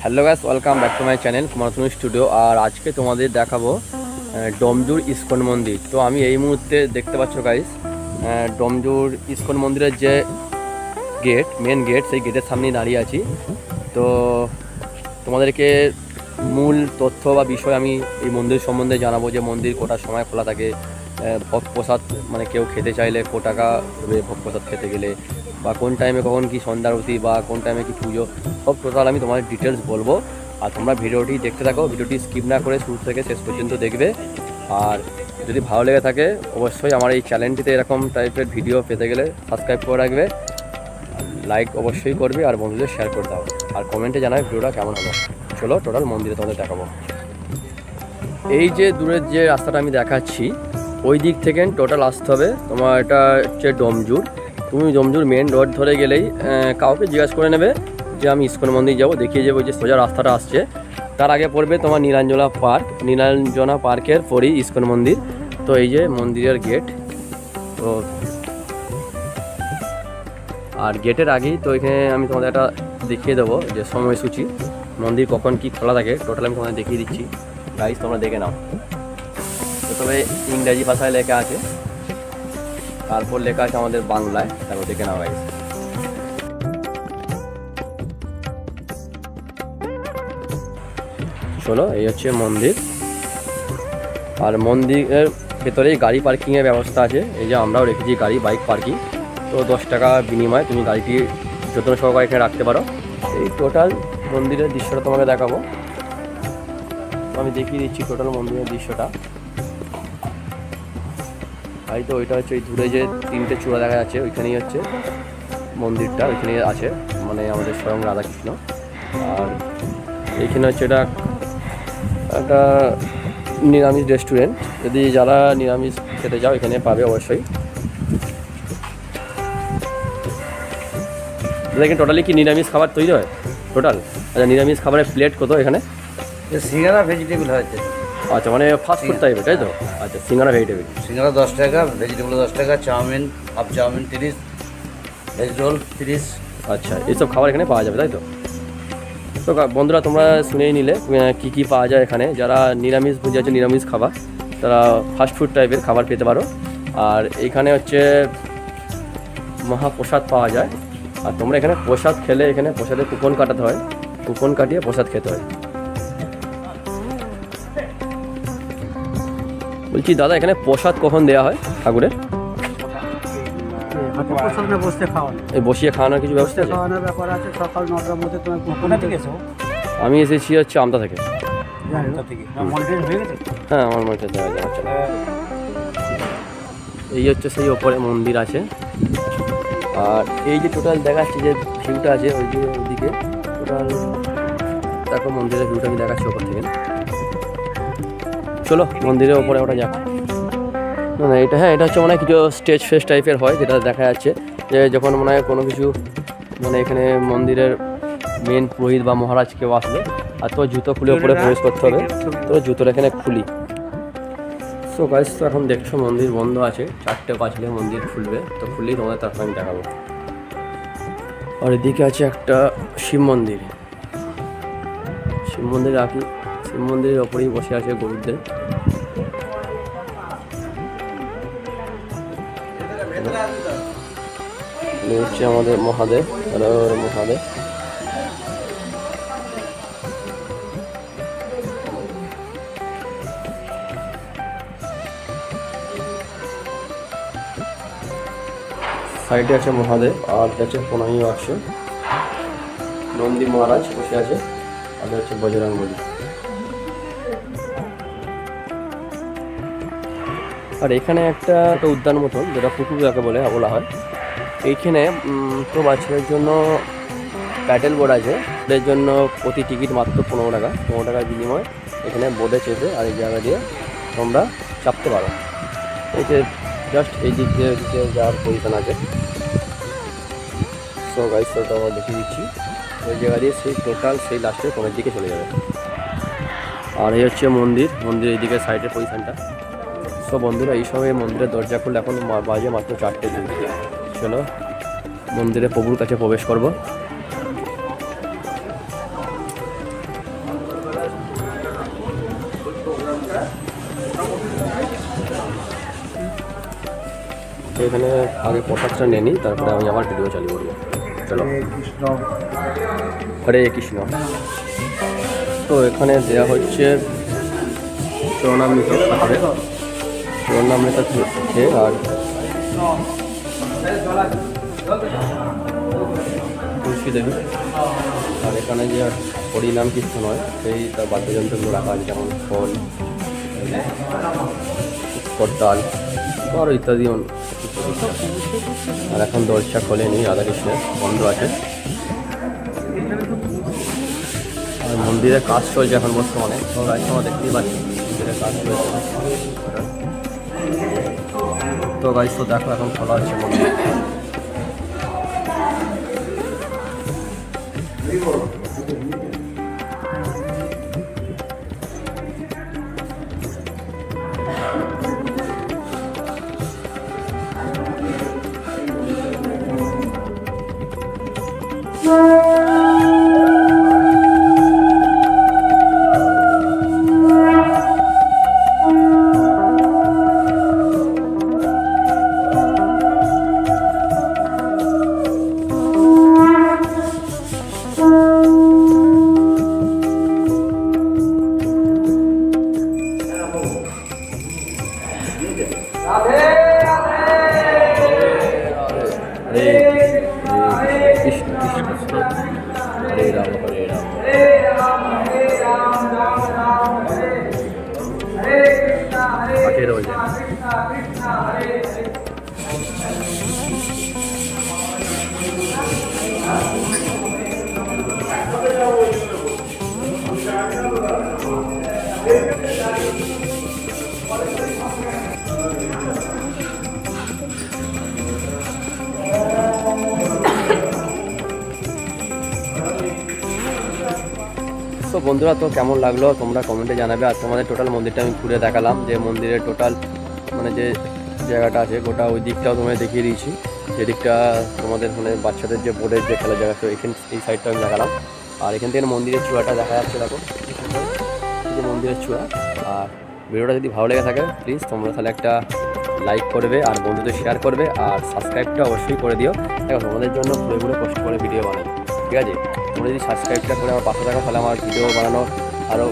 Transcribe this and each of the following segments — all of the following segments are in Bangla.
Hello guys, welcome back to my channel Kumartanu studio. আর আজকে তোমাদের দেখাবো ডোমজুর ইস্কন মন্দির। তো আমি এই মুহূর্তে দেখতে পাচ্ছ গাইস, ডোমজুর ইস্কন মন্দিরের যে গেট, মেন গেট, সেই গেটের সামনেই দাঁড়িয়ে আছি। তো তোমাদেরকে মূল তথ্য বা বিষয় আমি এই মন্দির সম্বন্ধে জানাবো, যে মন্দির কোটার সময় খোলা থাকে, ভোগ প্রসাদ মানে কেউ খেতে চাইলে কো টাকা দেবে ভোগ প্রসাদ খেতে গেলে, বা কোন টাইমে কখন কি সন্ধ্যা আরতি বা কোন টাইমে কি পুজো, সব টোটাল আমি তোমাদের ডিটেলস বলবো। আর তোমরা ভিডিওটি দেখতে থাকো, ভিডিওটি স্কিপ না করে শুরু থেকে শেষ পর্যন্ত দেখবে। আর যদি ভালো লেগে থাকে অবশ্যই আমার এই চ্যানেলটিতে এরকম টাইপের ভিডিও পেতে গেলে সাবস্ক্রাইব করে রাখবে, লাইক অবশ্যই করবে আর বন্ধুদের শেয়ার করে দাও, আর কমেন্টে জানাবে ভিডিওটা কেমন হলো। চলো টোটাল মন্দিরে তোমাদের দেখাবো। এই যে দূরের যে রাস্তাটা আমি দেখাচ্ছি, ওই দিক থেকে টোটাল আসতে হবে তোমার। এটা হচ্ছে ডোমজুর। তুমি ডোমজুর মেন রোড ধরে গেলেই কাউকে জিজ্ঞাসা করে নেবে যে আমি ইস্কন মন্দির যাবো, দেখিয়ে যাবো যে সোজা রাস্তাটা আসছে। তার আগে পড়বে তোমার নীলাঞ্জনা পার্ক, নীলাঞ্জনা পার্কের পরেই ইস্কন মন্দির। তো এই যে মন্দিরের গেট, তো আর গেটের আগেই তো এখানে আমি তোমাদের একটা দেখিয়ে দেবো যে সময়সূচি, মন্দির কখন কি খোলা থাকে টোটাল আমি তোমাদের দেখিয়ে দিচ্ছি গাইস, তোমরা দেখে নাও। প্রথমে ইংরাজি ভাষায় লেখা আছে, তারপর লেখা আছে আমাদের বাংলায়, তারপর দেখে নাও গাইস। চলো, এই হচ্ছে মন্দির। আর মন্দিরের ভেতরেই গাড়ি পার্কিংয়ের ব্যবস্থা আছে। এই যে আমরাও রেখেছি গাড়ি, বাইক পার্কিং। তো 10 টাকা বিনিময়ে তুমি গাড়িটি যত্ন সহকারে এখানে রাখতে পারো। এই টোটাল মন্দিরের দৃশ্যটা তোমাকে দেখাবো, আমি দেখিয়ে দিচ্ছি টোটাল মন্দিরের দৃশ্যটা। তাই তো ওইটা হচ্ছে ওই দূরে যে তিনটে চূড়া দেখা যাচ্ছে, ওইখানেই হচ্ছে মন্দিরটা, ওইখানেই আছে মানে আমাদের স্বয়ং রাধাকৃষ্ণ। আর এইখানে হচ্ছে এটা একটা নিরামিষ রেস্টুরেন্ট, যদি যারা নিরামিষ খেতে যাও এখানে পাবে অবশ্যই। দেখেন টোটালি কি নিরামিষ খাবার তৈরি হয় টোটাল? আচ্ছা, নিরামিষ খাবারের প্লেট কত এখানে? সিঙ্গারা ভেজিটেবল হয়েছে। আচ্ছা, মানে ফাস্ট ফুড টাইপের, তাই তো? আচ্ছা, সিঙ্গারা ভেজিটেবল। সিঙ্গারা 10 টাকা, ভেজিটেবল 10 টাকা, chowmein, half chowmein 30, veg roll 30। আচ্ছা, এইসব খাবার এখানে পাওয়া যাবে, তাই তো? তো বন্ধুরা, তোমরা শুনেই নিলে কী কী পাওয়া যায় এখানে। যারা নিরামিষ ভোজী আছে, নিরামিষ খাবার, তারা ফাস্ট ফুড টাইপের খাবার পেতে পারো। আর এইখানে হচ্ছে মহাপ্রসাদ পাওয়া যায়। আর তোমরা এখানে প্রসাদ খেলে, এখানে প্রসাদের কুপন কাটাতে হয়, কুপন কাটিয়ে প্রসাদ খেতে হয়। বলছি দাদা, এখানে প্রসাদ কখন দেওয়া হয় ঠাকুরের? এই বসিয়ে খাওয়ানোর কিছু ব্যবস্থা আছে? সকাল 9টার মধ্যে তোমার আমি এসেছি হচ্ছে আমতা থেকে। হ্যাঁ, আমার মনে হচ্ছে দেখা যাচ্ছে। এই হচ্ছে সেই ওপরে মন্দির আছে। আর এই যে টোটাল দেখাচ্ছে যে ভিউটা আছে, ওই যে ওইদিকে টোটাল দেখো মন্দিরের ভিউটা আমি দেখাচ্ছি ওপর থেকে। চলো মন্দিরের ওপরে ওটা যাক। না না, এটা হ্যাঁ, এটা হচ্ছে মনে হয় কিছু স্টেজ ফেস টাইপের হয়, যেটা দেখা যাচ্ছে যে যখন মনে হয় কোনো কিছু মানে এখানে মন্দিরের মেন পুরোহিত বা মহারাজ কেউ আসলে, আর তো জুতো খুলে ওপরে প্রবেশ করতে হবে। তো জুতোটা এখানে খুলি। সো গাইস, তো এখন দেখছো মন্দির বন্ধ আছে, 4টে বাজলে মন্দির খুলবে। তো খুললেই তোমাদের তারপর আমি দেখাবো। আর এদিকে আছে একটা শিব মন্দির। শিব মন্দির রাখি, শিব মন্দিরের ওপরেই বসে আছে গরুদের। হচ্ছে আমাদের মহাদেব, মহাদেব। সাইডে আছে মহাদেব, আর কাছে প্রণামী আছে নন্দী মহারাজ বসে আছে, আর হচ্ছে বজরংবলী। আর এখানে একটা উদ্যান মতন, যেটা পুকুর যাকে বলা হয়, এইখানে তো বাচ্চাদের জন্য প্যাডেল বোর্ড আছে। এর জন্য প্রতি টিকিট মাত্র 15 টাকা। 15 টাকার বিনিময়ে এখানে বোর্ডে চেপে আর এই জায়গা দিয়ে তোমরা চাপতে পারো। এই যে জাস্ট এই দিক দিয়ে যাওয়ার পজিশন আছে। সো গাইস, তো আমরা দেখিয়ে দিচ্ছি ওই জায়গা দিয়ে সেই টোটাল সেই লাস্টের কোণের দিকে চলে যাবে। আর এই হচ্ছে মন্দির, মন্দিরের এইদিকে সাইডের পজিশনটা। সো বন্ধুরা, এই সময় মন্দিরের দরজা খুললে এখন বাজে মাত্র 4টে দিন। চলো মন্দিরে প্রভুর কাছে প্রবেশ করব। এখানে আগে প্রসাদটা নিয়ে নিই, তারপরে আমি আবার ভিডিও চালু করবো। চলো, হরে কৃষ্ণ। তো এখানে দেওয়া হচ্ছে চরণামৃত, চরণামৃত খেয়ে আর তুলসী দেবী, আর এখানে যে হরিনাম কীর্তন হয় সেই তার বাদ্যযন্ত্রগুলো রাখা আছে, যেমন ফল, করতাল আরও ইত্যাদি। আর এখন দরজা খোলেনি, রাধাকৃষ্ণের বন্ধ আছে। আর মন্দিরের কাজ চলছে এখন বর্তমানে, তো তোমরা দেখতেই পাচ্ছি মন্দিরের কাজ চলছে। তো গাইস, তো দেখো এখন খোলা আছে মন্দির। কৃষ্ণ কৃষ্ণ কৃষ্ণ, হরে রাম হরে রাম। পাঠিয়ে রয়েছে। তো বন্ধুরা, তো কেমন লাগলো তোমরা কমেন্টে জানাবে। আর তোমাদের টোটাল মন্দিরটা আমি ঘুরে দেখালাম, যে মন্দিরের টোটাল মানে যে জায়গাটা আছে গোটা ওই দিকটাও তোমাদের দেখিয়ে দিয়েছি। যেদিকটা তোমাদের মানে বাচ্চাদের যে বোর্ডের যে খেলার জায়গা ছিল এখানে, এই সাইডটা আমি দেখালাম। আর এখান থেকে মন্দিরের চূড়াটা দেখা যাচ্ছে, দেখো যে মন্দিরের চূড়া। আর ভিডিওটা যদি ভালো লেগে থাকে প্লিজ তোমরা তাহলে একটা লাইক করবে, আর বন্ধুদের শেয়ার করবে, আর সাবস্ক্রাইবটা অবশ্যই করে দিও। দেখো তোমাদের জন্য ঘুরে ঘুরে কষ্ট করে ভিডিও বানাই, ঠিক আছে? তোমরা যদি সাবস্ক্রাইবটা করে আমার পাশে থাকো তাহলে আমার ভিডিও বানানোর আরও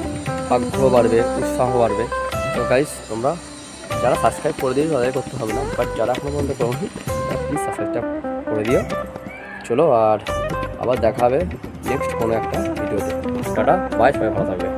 আগ্রহ বাড়বে, উৎসাহ বাড়বে। তো গাইস, তোমরা যারা সাবস্ক্রাইব করে দিও তাদের করতে হবে না, বাট যারা এখনো পর্যন্ত করোনি তারা প্লিজ সাবস্ক্রাইবটা করে দিও। চলো, আর আবার দেখা হবে নেক্সট কোনো একটা ভিডিওতে। টাটা, বাই, সবাই ভালো থাকবে।